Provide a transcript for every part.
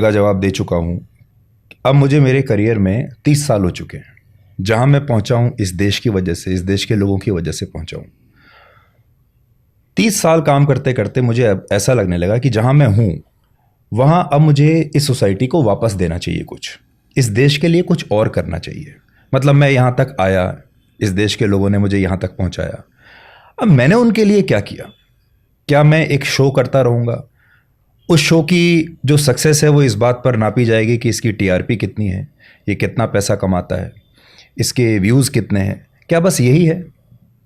का जवाब दे चुका हूँ। अब मुझे मेरे करियर में 30 साल हो चुके हैं। जहाँ मैं पहुँचा हूँ इस देश की वजह से, इस देश के लोगों की वजह से पहुँचा हूँ। 30 साल काम करते करते मुझे अब ऐसा लगने लगा कि जहाँ मैं हूँ वहाँ अब मुझे इस सोसाइटी को वापस देना चाहिए, कुछ इस देश के लिए कुछ और करना चाहिए। मतलब मैं यहाँ तक आया, इस देश के लोगों ने मुझे यहाँ तक पहुँचाया, अब मैंने उनके लिए क्या किया? क्या मैं एक शो करता रहूँगा? उस शो की जो सक्सेस है वो इस बात पर नापी जाएगी कि इसकी टीआरपी कितनी है, ये कितना पैसा कमाता है, इसके व्यूज़ कितने हैं। क्या बस यही है?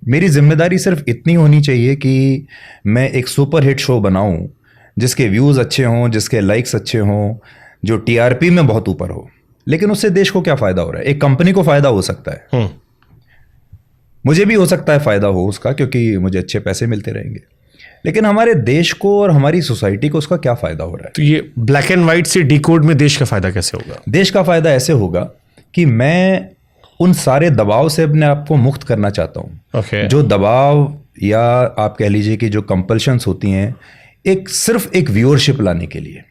मेरी जिम्मेदारी सिर्फ इतनी होनी चाहिए कि मैं एक सुपर हिट शो बनाऊं जिसके व्यूज़ अच्छे हों, जिसके लाइक्स अच्छे हों, जो टीआरपी में बहुत ऊपर हो। लेकिन उससे देश को क्या फ़ायदा हो रहा है? एक कंपनी को फ़ायदा हो सकता है, मुझे भी हो सकता है फ़ायदा हो उसका, क्योंकि मुझे अच्छे पैसे मिलते रहेंगे। लेकिन हमारे देश को और हमारी सोसाइटी को उसका क्या फ़ायदा हो रहा है? तो ये ब्लैक एंड वाइट से डिकोड में देश का फ़ायदा कैसे होगा? देश का फ़ायदा ऐसे होगा कि मैं उन सारे दबाव से अपने आप को मुक्त करना चाहता हूँ। जो दबाव या आप कह लीजिए कि जो कंपल्शंस होती हैं सिर्फ एक व्यूअरशिप लाने के लिए।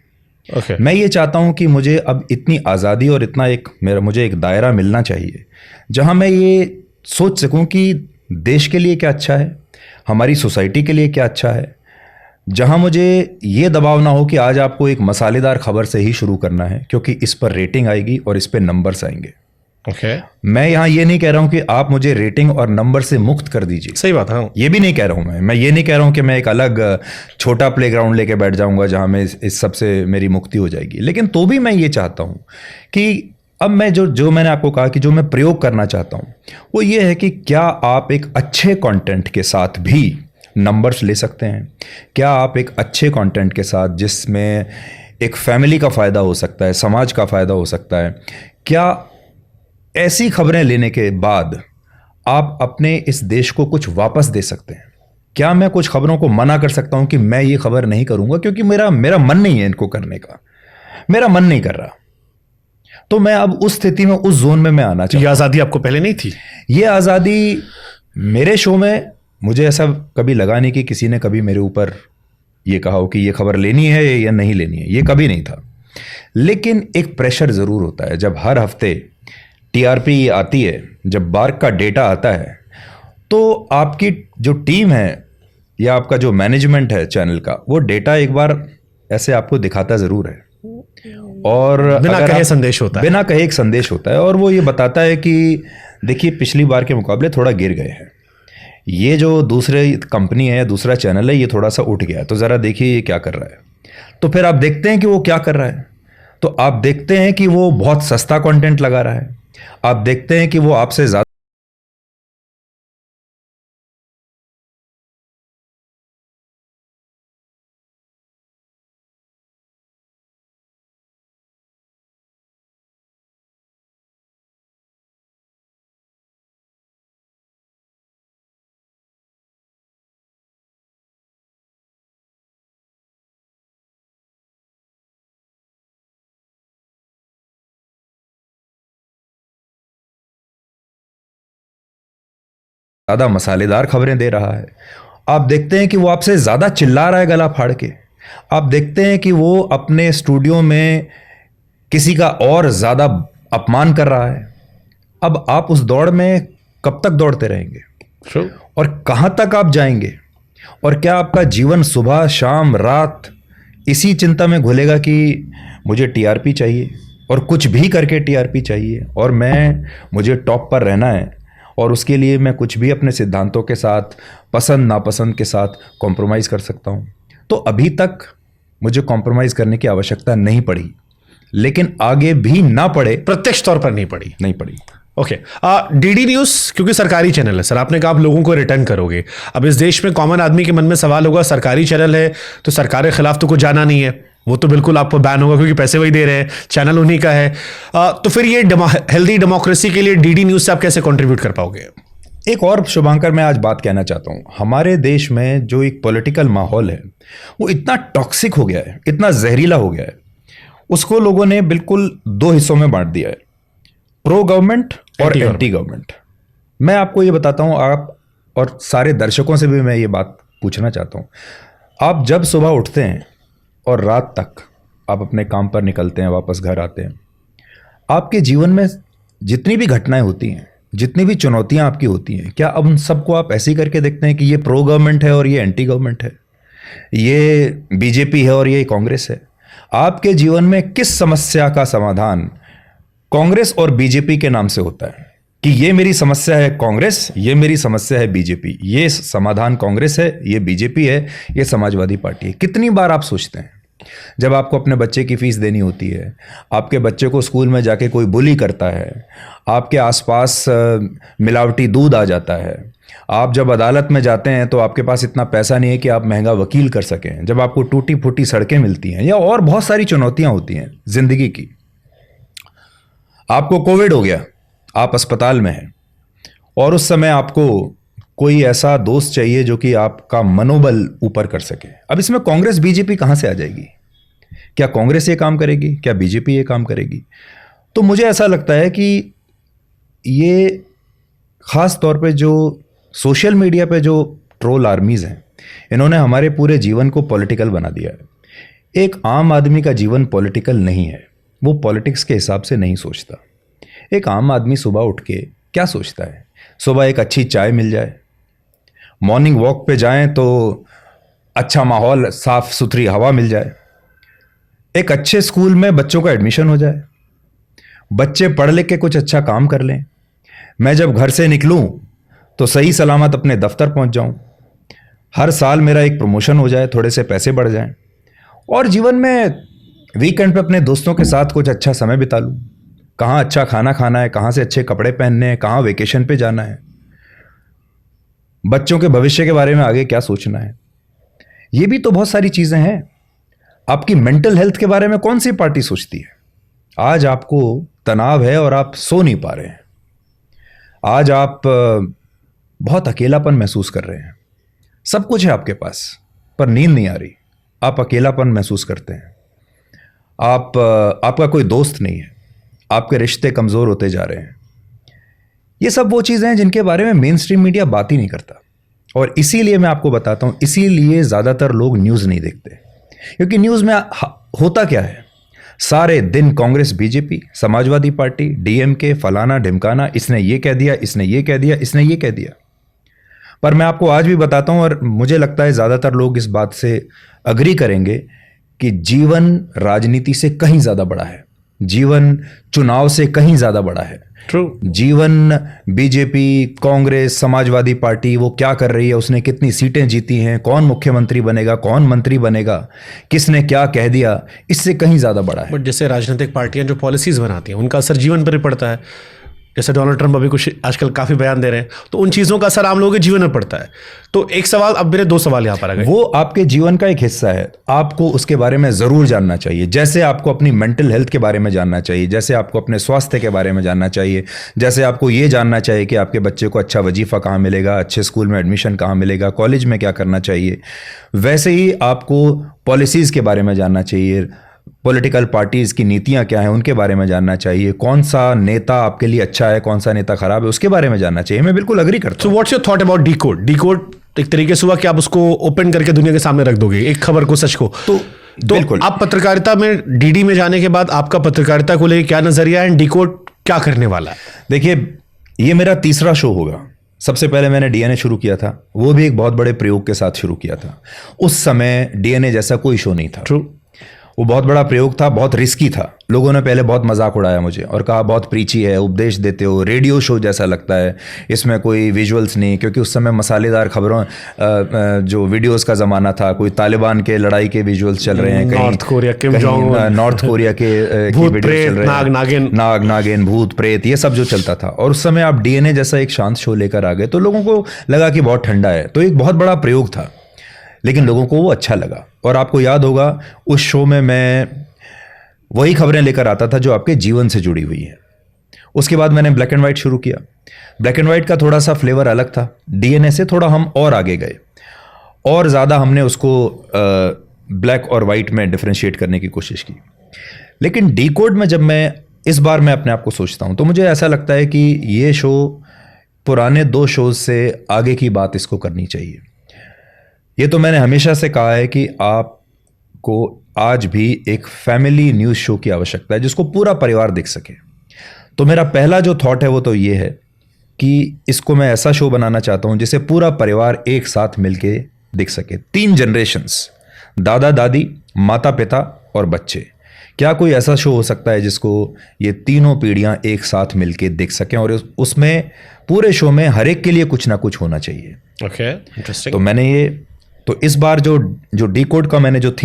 मैं ये चाहता हूँ कि मुझे अब इतनी आज़ादी और इतना मुझे एक दायरा मिलना चाहिए जहाँ मैं ये सोच सकूँ कि देश के लिए क्या अच्छा है, हमारी सोसाइटी के लिए क्या अच्छा है। जहाँ मुझे ये दबाव ना हो कि आज आपको एक मसालेदार खबर से ही शुरू करना है क्योंकि इस पर रेटिंग आएगी और इस पर नंबर्स आएंगे। मैं यहाँ ये नहीं कह रहा हूँ कि आप मुझे रेटिंग और नंबर से मुक्त कर दीजिए, सही बात है। ये भी नहीं कह रहा हूँ मैं ये नहीं कह रहा हूँ कि मैं एक अलग छोटा प्लेग्राउंड लेके बैठ जाऊँगा जहाँ मैं इस सब से मेरी मुक्ति हो जाएगी। लेकिन तो भी मैं ये चाहता हूँ कि अब मैं जो मैंने आपको कहा कि जो मैं प्रयोग करना चाहता हूँ वो ये है कि क्या आप एक अच्छे कंटेंट के साथ भी नंबर्स ले सकते हैं? क्या आप एक अच्छे कंटेंट के साथ जिसमें एक फैमिली का फ़ायदा हो सकता है, समाज का फ़ायदा हो सकता है, क्या ऐसी खबरें लेने के बाद आप अपने इस देश को कुछ वापस दे सकते हैं? क्या मैं कुछ खबरों को मना कर सकता हूं कि मैं ये खबर नहीं करूंगा क्योंकि मेरा मन नहीं है इनको करने का, मेरा मन नहीं कर रहा? तो मैं अब उस स्थिति में, उस जोन में मैं आना चाहता हूं। ये आज़ादी आपको पहले नहीं थी? ये आज़ादी मेरे शो में मुझे ऐसा कभी लगा नहीं कि किसी ने कभी मेरे ऊपर ये कहा हो कि ये खबर लेनी है या नहीं लेनी है, ये कभी नहीं था। लेकिन एक प्रेशर ज़रूर होता है जब हर हफ्ते टीआरपी आती है, जब बार्क का डेटा आता है, तो आपकी जो टीम है या आपका जो मैनेजमेंट है चैनल का, वो डेटा एक बार ऐसे आपको दिखाता ज़रूर है और बिना कहे संदेश होता है, बिना कहे एक संदेश होता है और वो ये बताता है कि देखिए पिछली बार के मुकाबले थोड़ा गिर गए हैं, ये जो दूसरे कंपनी है, दूसरा चैनल है, ये थोड़ा सा उठ गया है, तो ज़रा देखिए ये क्या कर रहा है। तो फिर आप देखते हैं कि वो क्या कर रहा है, तो आप देखते हैं कि वो बहुत सस्ता कंटेंट लगा रहा है, आप देखते हैं कि वो आपसे ज़्यादा मसालेदार खबरें दे रहा है, आप देखते हैं कि वो आपसे ज़्यादा चिल्ला रहा है गला फाड़ के, आप देखते हैं कि वो अपने स्टूडियो में किसी का और ज़्यादा अपमान कर रहा है। अब आप उस दौड़ में कब तक दौड़ते रहेंगे और कहाँ तक आप जाएंगे? और क्या आपका जीवन सुबह शाम रात इसी चिंता में घुलेगा कि मुझे टीआरपी चाहिए और कुछ भी करके टीआरपी चाहिए और मुझे टॉप पर रहना है और उसके लिए मैं कुछ भी अपने सिद्धांतों के साथ, पसंद नापसंद के साथ कॉम्प्रोमाइज़ कर सकता हूँ? तो अभी तक मुझे कॉम्प्रोमाइज़ करने की आवश्यकता नहीं पड़ी, लेकिन आगे भी ना पड़े। प्रत्यक्ष तौर पर नहीं पड़ी। ओके, डीडी न्यूज़ क्योंकि सरकारी चैनल है सर, आपने कहा आप लोगों को रिटर्न करोगे। अब इस देश में कॉमन आदमी के मन में सवाल होगा, सरकारी चैनल है तो सरकार के खिलाफ तो कुछ जाना नहीं है, वो तो बिल्कुल आपको बैन होगा क्योंकि पैसे वही दे रहे हैं, चैनल उन्हीं का है। तो फिर ये हेल्दी डेमोक्रेसी के लिए डीडी न्यूज़ से आप कैसे कंट्रीब्यूट कर पाओगे? एक और शुभांकर मैं आज बात कहना चाहता हूँ, हमारे देश में जो एक पॉलिटिकल माहौल है वो इतना टॉक्सिक हो गया है, इतना जहरीला हो गया है, उसको लोगों ने बिल्कुल दो हिस्सों में बांट दिया है, प्रो गवर्नमेंट और एंटी गवर्नमेंट। मैं आपको ये बताता हूँ, आप और सारे दर्शकों से भी मैं ये बात पूछना चाहता हूँ, आप जब सुबह उठते हैं और रात तक आप अपने काम पर निकलते हैं, वापस घर आते हैं, आपके जीवन में जितनी भी घटनाएं होती हैं, जितनी भी चुनौतियां आपकी होती हैं, क्या अब उन सबको आप ऐसे ही करके देखते हैं कि ये प्रो गवर्नमेंट है और ये एंटी गवर्नमेंट है, ये बीजेपी है और ये कांग्रेस है? आपके जीवन में किस समस्या का समाधान कांग्रेस और बीजेपी के नाम से होता है कि ये मेरी समस्या है कांग्रेस, ये मेरी समस्या है बीजेपी, ये समाधान कांग्रेस है, ये बीजेपी है, ये समाजवादी पार्टी है? कितनी बार आप सोचते हैं जब आपको अपने बच्चे की फीस देनी होती है, आपके बच्चे को स्कूल में जाके कोई बुली करता है, आपके आसपास मिलावटी दूध आ जाता है, आप जब अदालत में जाते हैं तो आपके पास इतना पैसा नहीं है कि आप महंगा वकील कर सकें, जब आपको टूटी फूटी सड़कें मिलती हैं, या और बहुत सारी चुनौतियां होती हैं जिंदगी की, आपको कोविड हो गया, आप अस्पताल में हैं, और उस समय आपको कोई ऐसा दोस्त चाहिए जो कि आपका मनोबल ऊपर कर सके। अब इसमें कांग्रेस बीजेपी कहां से आ जाएगी? क्या कांग्रेस ये काम करेगी? क्या बीजेपी ये काम करेगी? तो मुझे ऐसा लगता है कि ये खास तौर पे जो सोशल मीडिया पे जो ट्रोल आर्मीज हैं, इन्होंने हमारे पूरे जीवन को पॉलिटिकल बना दिया है। एक आम आदमी का जीवन पॉलिटिकल नहीं है, वो पॉलिटिक्स के हिसाब से नहीं सोचता। एक आम आदमी सुबह उठ के क्या सोचता है? सुबह एक अच्छी चाय मिल जाए, मॉर्निंग वॉक पे जाएं तो अच्छा माहौल, साफ सुथरी हवा मिल जाए, एक अच्छे स्कूल में बच्चों का एडमिशन हो जाए, बच्चे पढ़ लिख के कुछ अच्छा काम कर लें, मैं जब घर से निकलूं तो सही सलामत अपने दफ्तर पहुंच जाऊं, हर साल मेरा एक प्रमोशन हो जाए, थोड़े से पैसे बढ़ जाएं, और जीवन में वीकेंड पे अपने दोस्तों के साथ कुछ अच्छा समय बिता लूं। कहाँ अच्छा खाना खाना है, कहाँ से अच्छे कपड़े पहनने हैं, कहाँ वेकेशन पे जाना है, बच्चों के भविष्य के बारे में आगे क्या सोचना है, ये भी तो बहुत सारी चीजें हैं। आपकी मेंटल हेल्थ के बारे में कौन सी पार्टी सोचती है? आज आपको तनाव है और आप सो नहीं पा रहे हैं, आज आप बहुत अकेलापन महसूस कर रहे हैं, सब कुछ है आपके पास पर नींद नहीं आ रही, आप अकेलापन महसूस करते हैं, आपका कोई दोस्त नहीं है, आपके रिश्ते कमजोर होते जा रहे हैं। ये सब वो चीजें हैं जिनके बारे में मेन स्ट्रीम मीडिया बात ही नहीं करता, और इसीलिए मैं आपको बताता हूं, इसीलिए ज्यादातर लोग न्यूज नहीं देखते, क्योंकि न्यूज में होता क्या है? सारे दिन Congress, BJP, Samajwadi party, DMK, फलाना ढिमकाना, इसने ये कह दिया, इसने ये कह दिया, इसने ये कह दिया। पर मैं आपको आज भी बताता हूं, और मुझे लगता है ज्यादातर लोग इस बात से अग्री करेंगे कि जीवन राजनीति से कहीं ज्यादा बड़ा है, जीवन चुनाव से कहीं ज्यादा बड़ा है। ट्रू। जीवन बीजेपी, कांग्रेस, समाजवादी पार्टी वो क्या कर रही है, उसने कितनी सीटें जीती हैं, कौन मुख्यमंत्री बनेगा, कौन मंत्री बनेगा, किसने क्या कह दिया, इससे कहीं ज्यादा बड़ा है। बट जैसे राजनीतिक पार्टियां जो पॉलिसीज बनाती हैं उनका असर जीवन पर ही पड़ता है। जैसे डोनाल्ड ट्रंप अभी कुछ आजकल काफी बयान दे रहे हैं, तो उन चीजों का असर आम लोगों के जीवन में पड़ता है। तो एक सवाल, अब मेरे दो सवाल यहाँ पर आ गए। वो आपके जीवन का एक हिस्सा है, आपको उसके बारे में जरूर जानना चाहिए। जैसे आपको अपनी मेंटल हेल्थ के बारे में जानना चाहिए, जैसे आपको अपने स्वास्थ्य के बारे में जानना चाहिए, जैसे आपको ये जानना चाहिए कि आपके बच्चे को अच्छा वजीफा कहाँ मिलेगा, अच्छे स्कूल में एडमिशन कहाँ मिलेगा, कॉलेज में क्या करना चाहिए, वैसे ही आपको पॉलिसीज के बारे में जानना चाहिए, पॉलिटिकल पार्टीज की नीतियां क्या हैं उनके बारे में जानना चाहिए, कौन सा नेता आपके लिए अच्छा है, कौन सा नेता खराब है, उसके बारे में जानना चाहिए। मैं बिल्कुल अग्री करता हूं। So what's your thought about decode? Decode एक तरीके से हुआ कि आप उसको ओपन करके दुनिया के सामने रख दोगे, एक खबर को, सच को। तो बिल्कुल। आप पत्रकारिता में, डीडी में जाने के बाद आपका पत्रकारिता को लेकर क्या नजरिया है, डीकोड क्या करने वाला है? देखिए, ये मेरा तीसरा शो होगा। सबसे पहले मैंने डीएनए शुरू किया था, वो भी एक बहुत बड़े प्रयोग के साथ शुरू किया था। उस समय डीएनए जैसा कोई शो नहीं था। ट्रू। वो बहुत बड़ा प्रयोग था, बहुत रिस्की था। लोगों ने पहले बहुत मजाक उड़ाया मुझे और कहा बहुत प्रीची है, उपदेश देते हो, रेडियो शो जैसा लगता है, इसमें कोई विजुअल्स नहीं। क्योंकि उस समय मसालेदार खबरों, जो वीडियोस का ज़माना था, कोई तालिबान के लड़ाई के विजुअल्स चल रहे हैं, नॉर्थ कोरिया, नॉर्थ कोरिया के वीडियो चल रहे हैं, नाग नागिन, भूत प्रेत, ये सब जो चलता था। और उस समय आप डीएनए जैसा एक शांत शो लेकर आ गए, तो लोगों को लगा कि बहुत ठंडा है। तो एक बहुत बड़ा प्रयोग था, लेकिन लोगों को वो अच्छा लगा। और आपको याद होगा, उस शो में मैं वही खबरें लेकर आता था जो आपके जीवन से जुड़ी हुई है। उसके बाद मैंने ब्लैक एंड वाइट शुरू किया। ब्लैक एंड वाइट का थोड़ा सा फ्लेवर अलग था, डीएनए से थोड़ा हम और आगे गए, और ज़्यादा हमने उसको ब्लैक और वाइट में डिफरेंशिएट करने की कोशिश की। लेकिन डीकोड में जब मैं इस बार मैं अपने आप को सोचता हूँ, तो मुझे ऐसा लगता है कि ये शो पुराने 2 शोज से आगे की बात इसको करनी चाहिए। ये तो मैंने हमेशा से कहा है कि आपको आज भी एक फैमिली न्यूज़ शो की आवश्यकता है जिसको पूरा परिवार देख सके। तो मेरा पहला जो थॉट है वो तो ये है कि इसको मैं ऐसा शो बनाना चाहता हूं जिसे पूरा परिवार एक साथ मिलके देख सके। 3 जनरेशन्स, दादा दादी, माता पिता और बच्चे। क्या कोई ऐसा शो हो सकता है जिसको ये तीनों पीढ़ियां एक साथ मिलके देख सकें और उसमें पूरे शो में हर एक के लिए कुछ ना कुछ होना चाहिए। Okay, interesting. तो मैंने ये, तो इस बार जो डीकोड का मैंने जो थीम